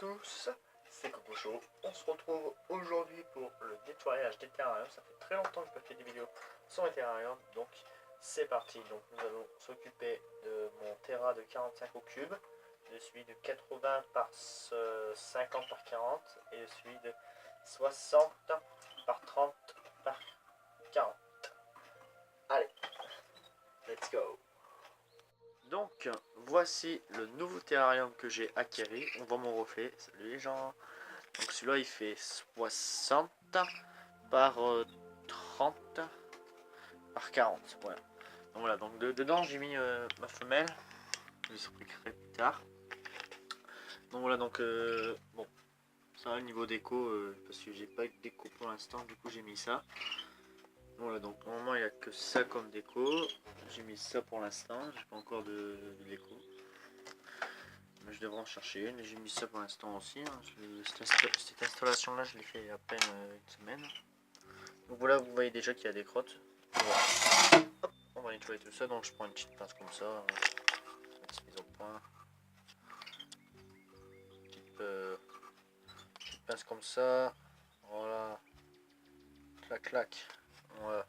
tous, c'est Coco. On se retrouve aujourd'hui pour le nettoyage des terrariums. Ça fait très longtemps que je n'ai pas fait des vidéos sur les terrariums, donc c'est parti. Donc nous allons s'occuper de mon terra de 45 au cube, de celui de 80 par 50 par 40 et celui de 60 par 30 par 40. Allez, let's go. Donc voici le nouveau terrarium que j'ai acquéri. On voit mon reflet. Salut les gens. Donc celui-là il fait 60 par 30 par 40. Voilà. Donc voilà, donc dedans j'ai mis ma femelle. Je l'expliquerai plus tard. Donc voilà, donc bon, ça au niveau déco, parce que j'ai pas de déco pour l'instant, du coup j'ai mis ça. Voilà, donc pour le moment il n'y a que ça comme déco. J'ai mis ça pour l'instant, j'ai pas encore de déco. Mais je devrais en chercher une, et j'ai mis ça pour l'instant aussi. Hein. Cette installation là je l'ai fait il y a à peine une semaine. Donc voilà, vous voyez déjà qu'il y a des crottes. Voilà. Hop, on va nettoyer tout ça, donc je prends une petite pince comme ça. Petite mise au point. Petite pince comme ça. Voilà. Clac clac. Voilà.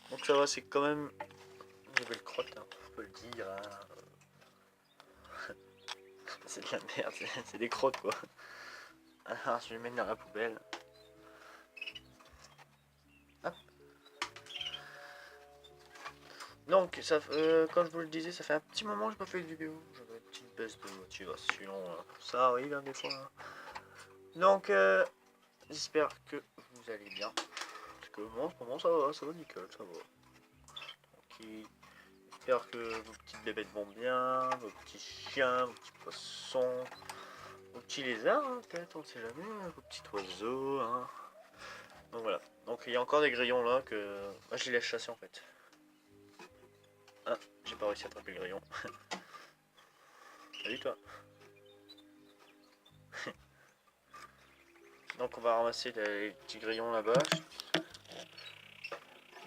Donc ça va, c'est quand même une nouvelle crotte, hein, on peut le dire. Hein. C'est de la merde, c'est des crottes quoi. Alors je vais les mettre dans la poubelle. Hop. Donc ça, comme je vous le disais, ça fait un petit moment que je n'ai pas fait de vidéo. J'avais une petite baisse de motivation. Ça arrive hein, des fois. Hein. Donc j'espère que vous allez bien. Parce que moi en ce moment ça va nickel, ça va. Tranquille. J'espère que vos petites bébêtes vont bien, vos petits chiens, vos petits poissons, vos petits lézards, hein, peut-être, on sait jamais, hein, vos petits oiseaux. Hein. Donc voilà. Donc il y a encore des grillons là que. Moi je les laisse chasser en fait. Ah, j'ai pas réussi à attraper le grillon. Salut toi. Donc on va ramasser les petits grillons là-bas.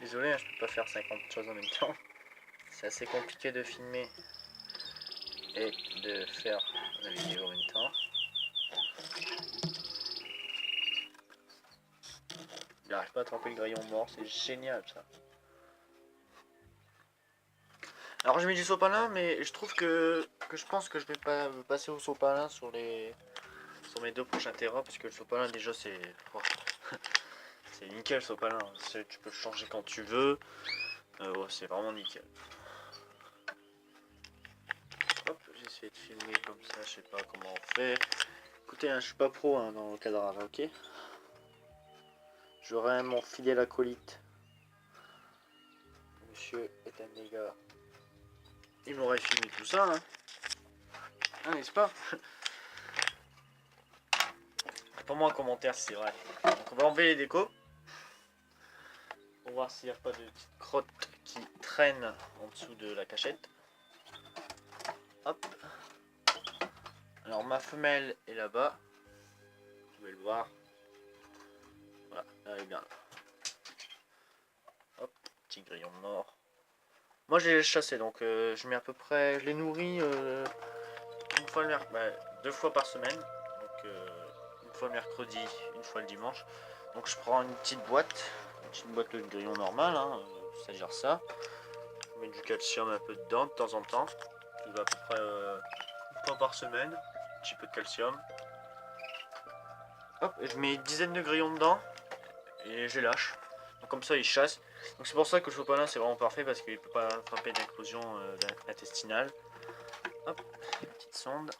Désolé, hein, je peux pas faire 50 choses en même temps. C'est assez compliqué de filmer et de faire la vidéo en même temps. Il n'arrive pas à attraper le grillon mort, c'est génial ça. Alors j'ai mis du sopalin, mais je trouve que je pense que je vais pas passer au sopalin sur mes deux prochains terras, parce que le sopalin déjà c'est c'est nickel le sopalin. Tu peux le changer quand tu veux. Ouais, c'est vraiment nickel. Hop, j'essaie de filmer comme ça, je sais pas comment on fait. Écoutez, hein, je suis pas pro hein, dans le cadrage, ok. J'aurai mon fidèle acolyte. Monsieur est un méga. Il m'aurait filmé tout ça, hein. Hein, n'est-ce pas? Pour moi en commentaire si c'est vrai. Donc on va enlever les décos. Pour voir s'il n'y a pas de petites crottes qui traînent en dessous de la cachette. Hop. Alors ma femelle est là-bas. Vous pouvez le voir. Voilà, elle est bien là. Hop, petit grillon mort. Moi je les laisse chasser, donc je mets à peu près, je les nourris une fois deux fois par semaine. Donc une fois le mercredi, une fois le dimanche. Donc je prends une petite boîte de grillon normal, hein, c'est-à-dire ça. Je mets du calcium un peu dedans de temps en temps. Tout va à peu près une fois par semaine. Un petit peu de calcium. Hop, et je mets une dizaine de grillons dedans et je les lâche. Donc comme ça ils chassent. Donc c'est pour ça que le sopalin c'est vraiment parfait parce qu'il ne peut pas attraper d'inclusion intestinale. Hop, petite sonde.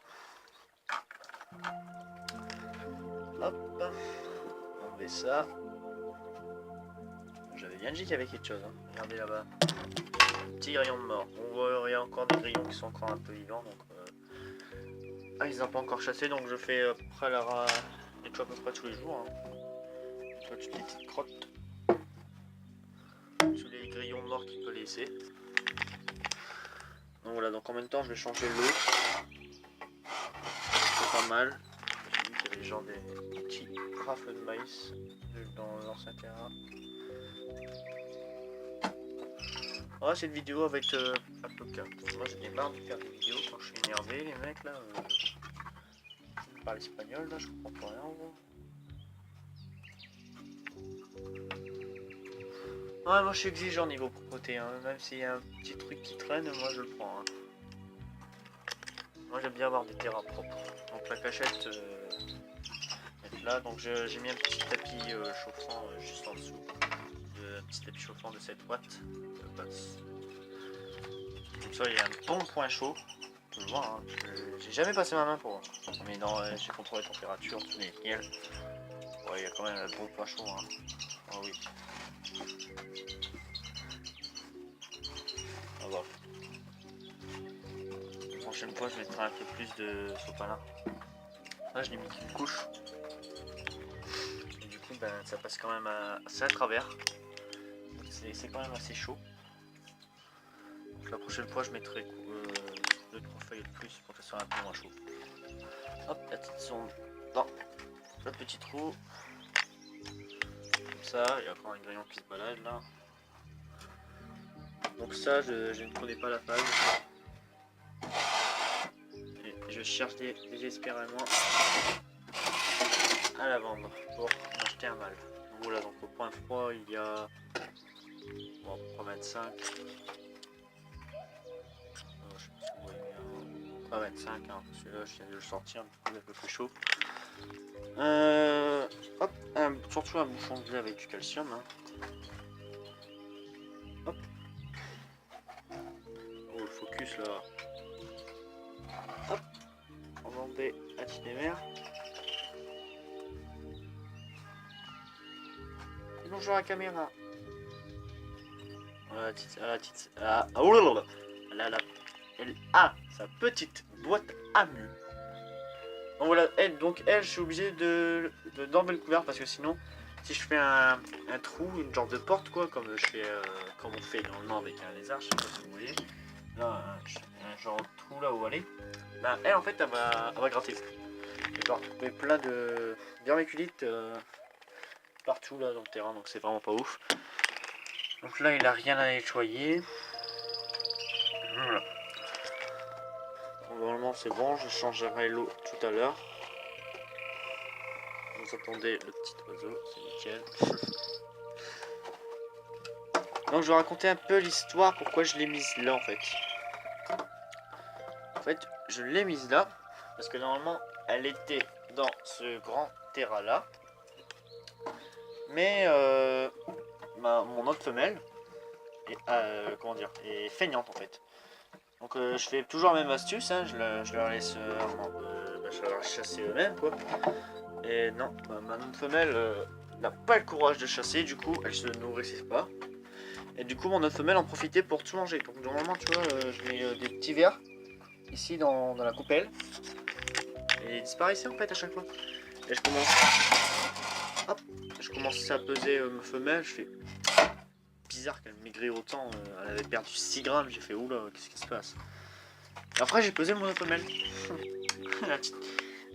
Hop, on met ça. J'avais bien dit qu'il y avait quelque chose. Hein. Regardez là-bas. Petit grillon de mort. On voit il y a encore des grillons qui sont encore un peu vivants. Donc, ah, ils n'ont pas encore chassé. Donc je fais à peu près la nettoie à peu près tous les jours. Hein. Nettoie toutes les petites crottes. Tous les grillons morts qu'il peut laisser. Donc voilà, donc en même temps je vais changer l'eau. C'est pas mal. J'ai vu qu'il y avait genre des petits rafles de maïs dans l'ancien terrain. Ah, cette vidéo va être un peu calme. Moi j'ai des marre de faire des vidéos quand je suis énervé, les mecs là. parle espagnol là, je comprends plus rien. Ouais, moi je suis exigeant niveau propreté, hein. Même s'il y a un petit truc qui traîne, moi je le prends. Hein. Moi j'aime bien avoir des terrains propres. Donc la cachette, est là. Donc j'ai mis un petit tapis chauffant juste en dessous. Un petit tapis chauffant de 7 watts. Comme ça il y a un bon point chaud. Tu peux le voir, hein. J'ai jamais passé ma main pour voir. Mais non, j'ai contrôlé la température, tout est nickel. Ouais, il y a quand même un bon point chaud. Hein. Oh oui. Ah bah. La prochaine fois, je mettrai un peu plus de sopalin. Là, je l'ai mis une couche. Et du coup, ben, ça passe quand même assez à travers. C'est quand même assez chaud. Donc, la prochaine fois, je mettrai 2-3 feuilles de plus pour que ça soit un peu moins chaud. Hop, la petite sonde dans le petit trou. Comme ça, il y a encore un grillon qui se balade là. Donc ça, je ne connais pas la phase. Et je cherche désespérément à la vendre pour m'acheter un mâle. Voilà, donc au point froid, il y a 3,25. Je sais pas si vous voyez bien. 3,25, hein. Celui-là, je viens de le sortir, du coup, il est un peu plus chaud. Hop, surtout un bouchon de lait avec du calcium. Hein. Hop. Oh, le focus là. Hop. On va enlever la petite mère. Bonjour la caméra. Voilà, elle a sa petite boîte à mu. Donc voilà, elle, je suis obligé d'enlever le couvert parce que sinon, si je fais un trou, une genre de porte quoi, comme comme on fait normalement avec un lézard, je sais pas si vous voyez, là, un genre de trou là où aller, bah elle en fait, elle va gratter. Je vais retrouver plein de vermiculites partout là dans le terrain, donc c'est vraiment pas ouf. Donc là, il a rien à nettoyer. Voilà. Normalement, c'est bon. Je changerai l'eau tout à l'heure. Vous entendez le petit oiseau, c'est nickel. Donc, je vais raconter un peu l'histoire, pourquoi je l'ai mise là en fait. En fait, je l'ai mise là parce que normalement, elle était dans ce grand terrain là. Mais mon autre femelle est feignante en fait. Donc je fais toujours la même astuce, hein, je leur laisse chasser eux-mêmes quoi. Et non, ma autre femelle n'a pas le courage de chasser, du coup elle se nourrissait pas. Et du coup mon autre femelle en profitait pour tout manger. Donc normalement tu vois, je mets des petits verres ici dans la coupelle. Et ils disparaissaient en fait à chaque fois. Et je commençais à peser ma femelle, je fais bizarre qu'elle maigrit autant, elle avait perdu 6 grammes, j'ai fait oula, qu'est-ce qui se passe? Et après j'ai pesé mon autre femelle.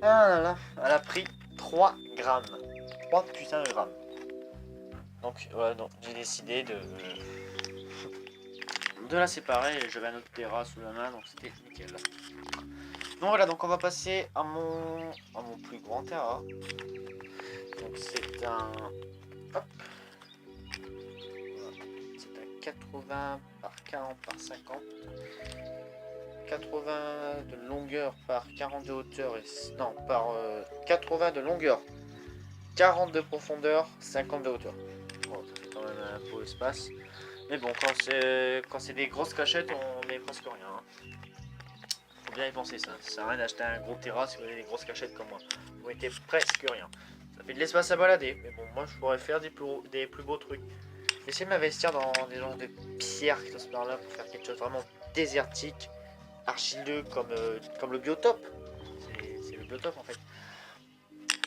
Ah là là, elle a pris 3 grammes. 3 putains de grammes. Donc voilà, donc j'ai décidé de la séparer. J'avais un autre terrain sous la main, donc c'était nickel. Donc voilà, donc on va passer à mon plus grand terrain. Donc c'est un... Hop. C'est un 80 par 40 par 50. 80 de longueur par 40 de hauteur et non par 80 de longueur, 40 de profondeur, 50 de hauteur. Bon, ça fait quand même un beau espace. Mais bon, quand c'est des grosses cachettes, on met presque rien. Hein. Faut bien y penser ça. Ça sert à rien d'acheter un gros terrain si vous avez des grosses cachettes comme moi. Vous mettez presque rien. Ça fait de l'espace à balader. Mais bon, moi je pourrais faire des plus beaux trucs. J'essaie de m'investir dans des genres de pierres qui sont par là pour faire quelque chose de vraiment désertique. Argileux comme le biotope. C'est le biotope en fait.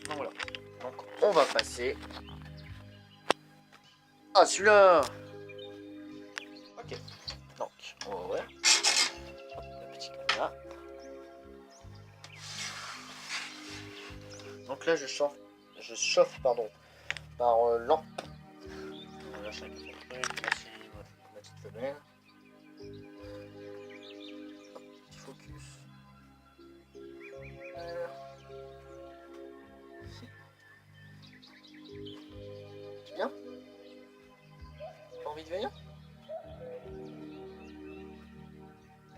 Donc voilà. Donc on va passer. Ah celui-là. Ok. Donc on va ouvrir. Hop, la petite caméra. Donc là je chauffe pardon par lampe. On va lâcher un truc. Voici ma petite femelle. Focus. vite venir.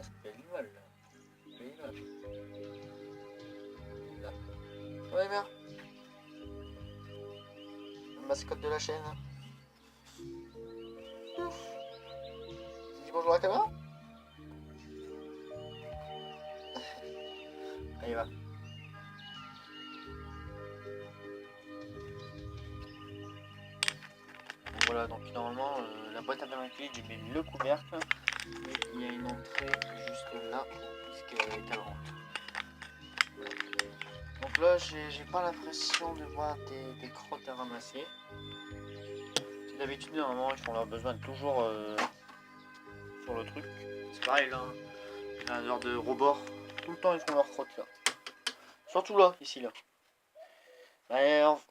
Ça fait mal là. Ça fait l'image. Là. Ouais, merde. La mascotte de la chaîne. Dis bonjour à la caméra. Allez, va. Voilà, donc normalement, la boîte à vermiculites, j'ai mis le couvercle. Mais il y a une entrée juste là, puisqu'elle est à rentre. Voilà. Donc là, j'ai pas l'impression de voir des crottes à ramasser. D'habitude, normalement, ils font leur besoin toujours sur le truc. C'est pareil là, il y a un heure de rebord. Tout le temps, ils font leurs crottes là. Surtout là, ici là. Alors,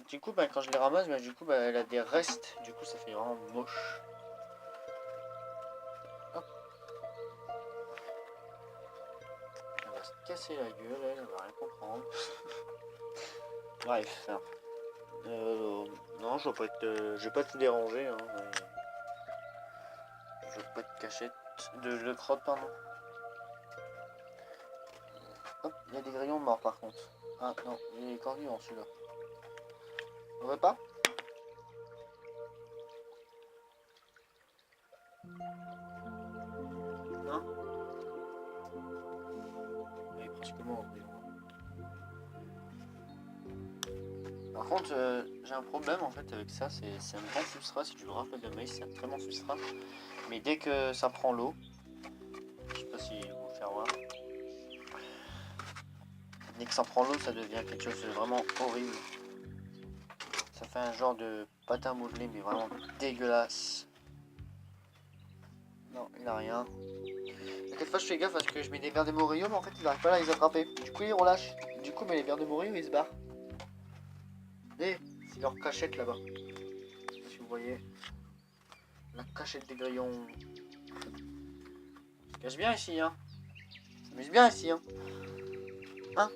du coup, quand je les ramasse, du coup, elle a des restes. Du coup, ça fait vraiment moche. Hop. Elle va se casser la gueule, elle va rien comprendre. Bref. Non, je vais pas te déranger. Hein, je vais pas te cachette. De crotte, pardon. Hop, il y a des grillons morts par contre. Ah non, il est encore vivant celui-là. On veut pas? Non? Il est presque mort. Par contre, j'ai un problème en fait avec ça, c'est un bon substrat, si tu le rappelles de maïs, c'est un très bon substrat. Mais dès que ça prend l'eau, je sais pas si vous faire voir. Dès que ça prend l'eau, ça devient quelque chose de vraiment horrible. Ça fait un genre de patin modelé, mais vraiment dégueulasse. Non, il a rien. Quelquefois je fais gaffe parce que je mets des vers de Morio, mais en fait il n'arrive pas à les attraper. Du coup il relâche. Du coup mais les vers de Morio ils se barrent. Et c'est leur cachette là-bas. Je sais pas si vous voyez. La cachette des grillons. Ça cache bien ici hein. Ça s'amuse bien ici hein. Hein?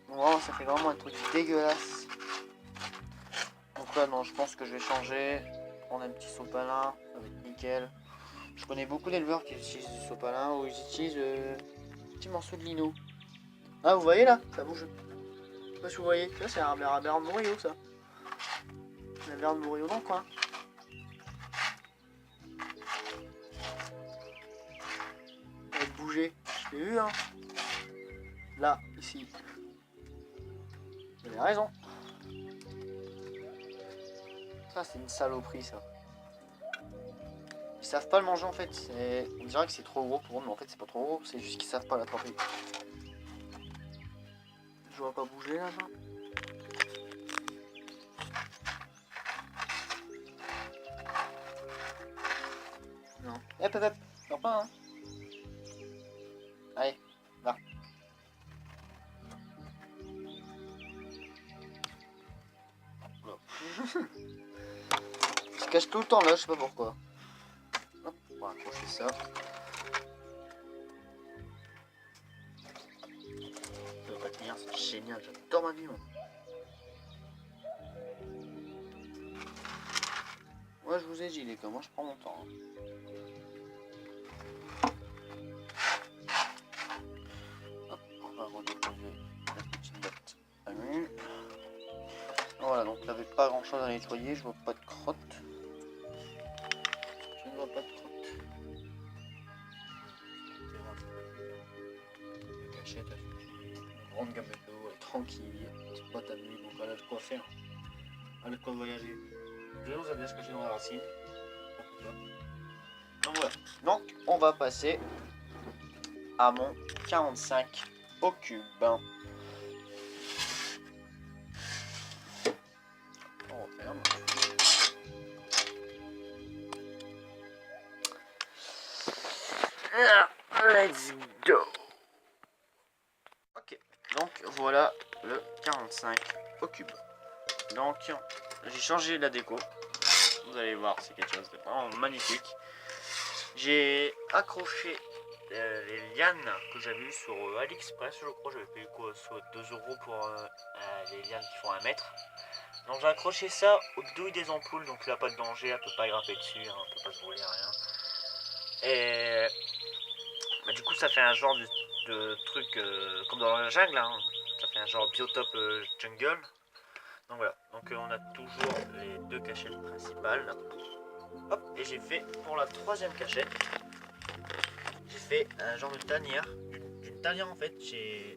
Bon, ça fait vraiment un truc dégueulasse. Donc là non, je pense que je vais changer. Prendre un petit sopalin, ça va être nickel. Je connais beaucoup d'éleveurs qui utilisent du sopalin ou ils utilisent un petit morceau de lino. Ah vous voyez là, ça bouge. Je sais pas si vous voyez. Ça c'est un ver de Morio ça. Un ver de Morio dans le coin. Ça va bouger. Je l'ai vu hein. Là, ici. Vous avez raison. Ça c'est une saloperie ça. Ils savent pas le manger en fait. On dirait que c'est trop gros pour eux, mais en fait c'est pas trop gros. C'est juste qu'ils savent pas l'attraper. Je vois pas bouger là. Non. Hop hop hop. Sors pas hein. Allez, va. Il se cache tout le temps là, je sais pas pourquoi. Hop, on va accrocher ça. Ça va pas tenir, c'est génial, j'adore ma vie moi. Moi je vous ai dit les gars, moi je prends mon temps. Hein. Hop, on va redéposer la petite botte à nu. Voilà, donc il n'y avait pas grand chose à nettoyer, je vois pas de crotte. Je ne vois pas de crotte. La cachette, elle suffit. Une grande gamme d'eau, elle est tranquille. Petite boîte à nuit, donc elle a de quoi faire. Elle a de quoi voyager. Je vous ai bien ce que j'ai dans la racine. Donc voilà. Donc on va passer à mon 45 au cube. On referme. Let's go. Ok, donc voilà le 45 au cube. Donc j'ai changé la déco. Vous allez voir, c'est quelque chose de vraiment magnifique. J'ai accroché les lianes que j'avais eu sur AliExpress, je crois. J'avais payé quoi, soit 2 € pour les lianes qui font 1 mètre. Donc j'ai accroché ça aux douilles des ampoules, donc il n'y a pas de danger, elle peut pas grimper dessus, hein, elle peut pas se voler, rien. Et bah, du coup ça fait un genre de truc comme dans la jungle, hein. Ça fait un genre biotope jungle. Donc voilà, donc on a toujours les deux cachettes principales. Hop, et j'ai fait pour la troisième cachette, j'ai fait un genre de tanière. D'une tanière en fait, j'ai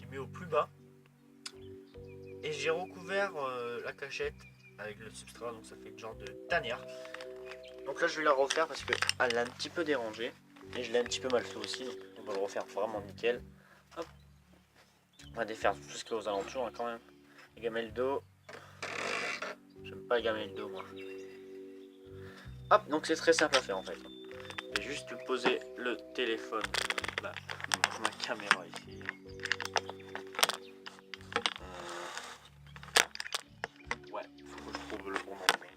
mis au plus bas. Et j'ai recouvert la cachette avec le substrat, donc ça fait une genre de tanière. Donc là je vais la refaire parce qu'elle l'a un petit peu dérangé. Et je l'ai un petit peu mal fait aussi, donc on va le refaire vraiment nickel. Hop. On va défaire tout ce qui est aux alentours hein, quand même. Les gamelles d'eau. J'aime pas les gamelles d'eau moi. Hop, donc c'est très simple à faire en fait. Je vais juste poser le téléphone, là, ma caméra ici. Ouais, faut que je trouve le bon angle.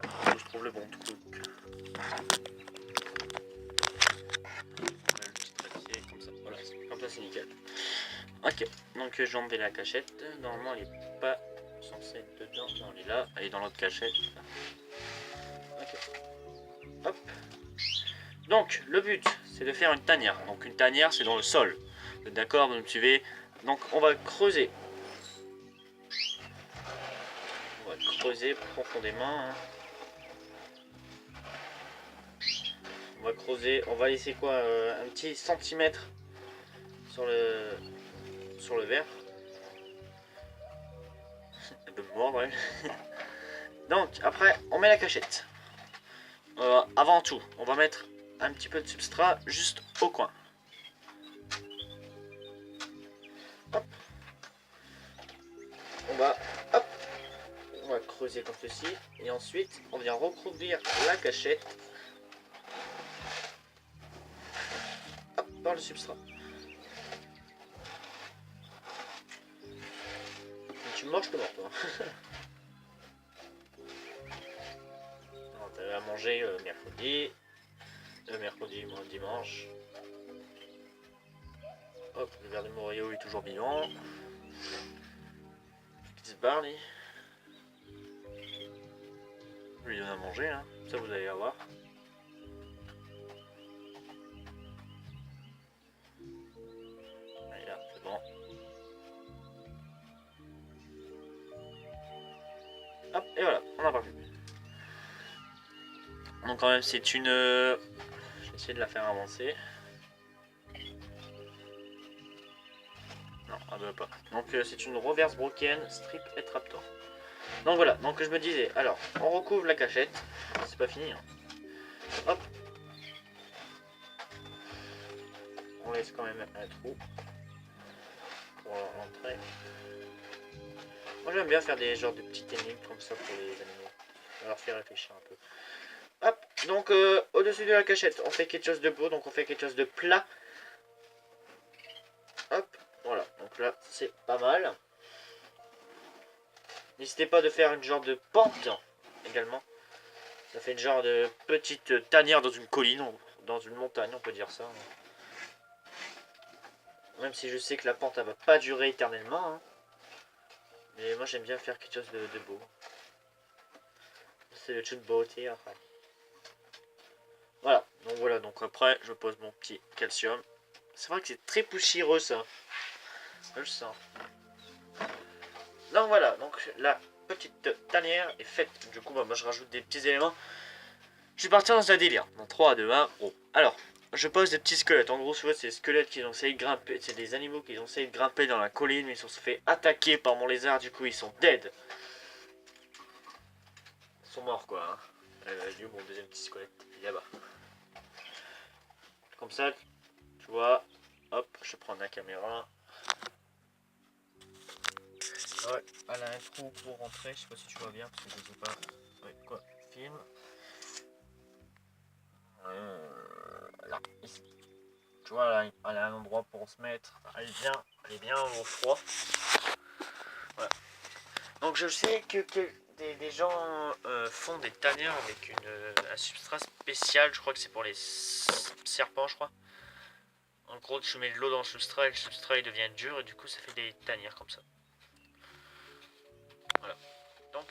Faut que je trouve le bon truc. Le petit trépied, comme ça, voilà, comme ça c'est nickel. Ok, donc j'ai enlevé la cachette. Normalement elle est pas censée être dedans. Non, elle est là, elle est dans l'autre cachette. Ok. Hop. Donc le but c'est de faire une tanière. Donc une tanière c'est dans le sol. Vous êtes d'accord, vous me suivez? Donc on va creuser. On va creuser profondément. Hein. On va creuser, on va laisser quoi un petit centimètre sur le verre. Elle peut me mordre, ouais. Donc après on met la cachette. Avant tout, on va mettre un petit peu de substrat juste au coin. Hop. Hop, on va creuser comme ceci et ensuite on vient recouvrir la cachette hop, par le substrat. Et tu manges comment toi? T'avais à manger mercredi, dimanche. Hop, le verre de Morio est toujours vivant. Petit Barney. Je lui donne à manger, hein. Ça vous allez avoir. Allez là, c'est bon. Hop, et voilà, on n'en parle plus. Donc quand même c'est une... Je vais essayer de la faire avancer. Non, elle veut pas. Donc c'est une reverse broken strip et trapdoor. Donc voilà, donc je me disais, alors on recouvre la cachette, c'est pas fini. Hein. Hop. On laisse quand même un trou pour rentrer. Moi j'aime bien faire des genres de petites énigmes comme ça pour les animaux. On va leur faire réfléchir un peu. Hop, donc au-dessus de la cachette, on fait quelque chose de beau, donc on fait quelque chose de plat. Hop, voilà, donc là c'est pas mal. N'hésitez pas de faire une genre de pente également. Ça fait une genre de petite tanière dans une colline, dans une montagne, on peut dire ça. Même si je sais que la pente elle va pas durer éternellement. Hein. Mais moi j'aime bien faire quelque chose de beau. C'est le truc de beauté après. Voilà, donc après je pose mon petit calcium. C'est vrai que c'est très poussiéreux ça. Je le sens. Donc voilà, donc la petite tanière est faite. Du coup, moi je rajoute des petits éléments. Je vais partir dans un délire. Dans 3, 2, 1, gros. Alors, je pose des petits squelettes. En gros, c'est des squelettes qui ont essayé de grimper. C'est des animaux qui ont essayé de grimper dans la colline, mais ils se sont fait attaquer par mon lézard. Du coup, ils sont dead. Ils sont morts quoi. Hein. Il est où mon deuxième petit squelette? Il est là-bas. Comme ça, tu vois. Hop, je prends la caméra. Ouais, elle a un trou pour rentrer, je sais pas si tu vois bien parce que je sais pas. Ouais, quoi, film. Là, ici. Tu vois, là, elle a un endroit pour se mettre. Elle est bien au froid. Voilà. Donc je sais que des gens font des tanières avec un substrat spécial. Je crois que c'est pour les serpents, je crois. En gros, tu mets de l'eau dans le substrat et le substrat il devient dur et du coup ça fait des tanières comme ça. Voilà.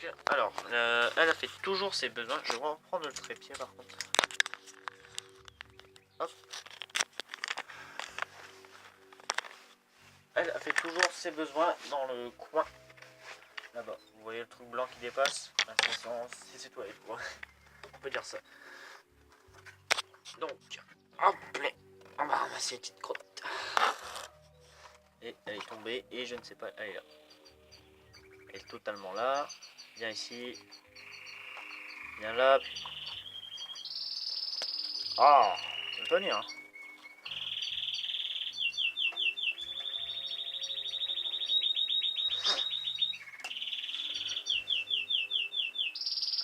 Donc, alors, elle a fait toujours ses besoins. Je vais reprendre le trépied par contre. Hop. Elle a fait toujours ses besoins dans le coin. Là-bas, vous voyez le truc blanc qui dépasse? C'est ses toilettes, quoi. On peut dire ça. Donc, hop là, on va ramasser une petite crotte. Et elle est tombée, et je ne sais pas, elle est là. Elle est totalement là. Viens ici. Viens là. Ah, je vais venir. Hein.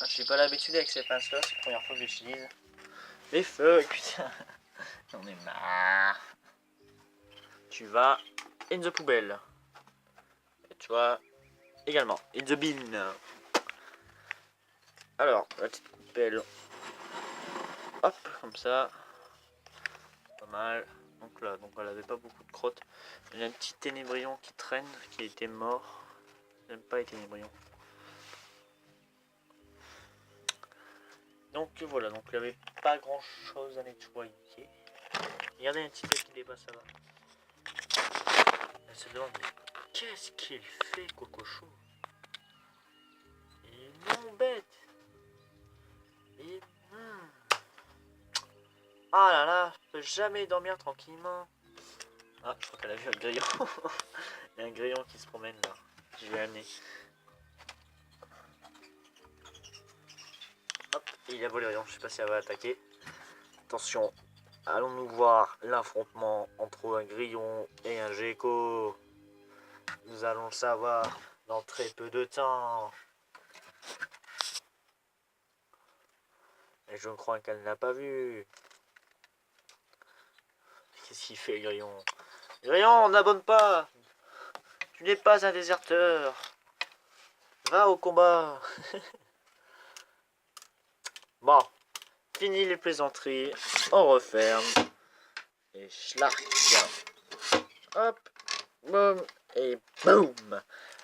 Ah, j'ai pas l'habitude avec ces pinces là, c'est la première fois que j'utilise. Les feuilles, putain. J'en ai marre. Tu vas in the poubelle. Et tu vas également in the bin. Alors, la petite poubelle. Hop, comme ça. Pas mal. Donc là, donc elle avait pas beaucoup de crottes. Il y a un petit ténébrion qui traîne, qui était mort. J'aime pas les ténébrions. Donc voilà, donc il n'y avait pas grand chose à nettoyer. Regardez un petit peu qui dépasse là-bas. Elle se demande, mais qu'est-ce qu'il fait, Cocochou? Il est non bête. Et ah là là, je peux jamais dormir tranquillement. Ah, je crois qu'elle a vu un grillon. Il y a un grillon qui se promène là. Je vais amener. Hop, il a volé rien. Je sais pas si elle va attaquer. Attention, allons-nous voir l'affrontement entre un grillon et un gecko. Nous allons le savoir dans très peu de temps. Et je crois qu'elle n'a pas vu. Qu'est-ce qu'il fait, grillon? Grillon, n'abonne pas. Tu n'es pas un déserteur. Va au combat. Bon, fini les plaisanteries. On referme. Et schlark. Hop, boum, et boum.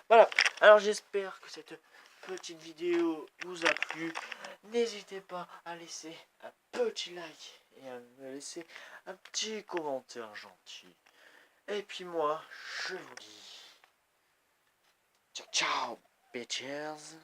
Voilà, alors j'espère que cette petite vidéo vous a plu. N'hésitez pas à laisser un petit like et à me laisser un petit commentaire gentil. Et puis moi, je vous dis ciao ciao, bitches.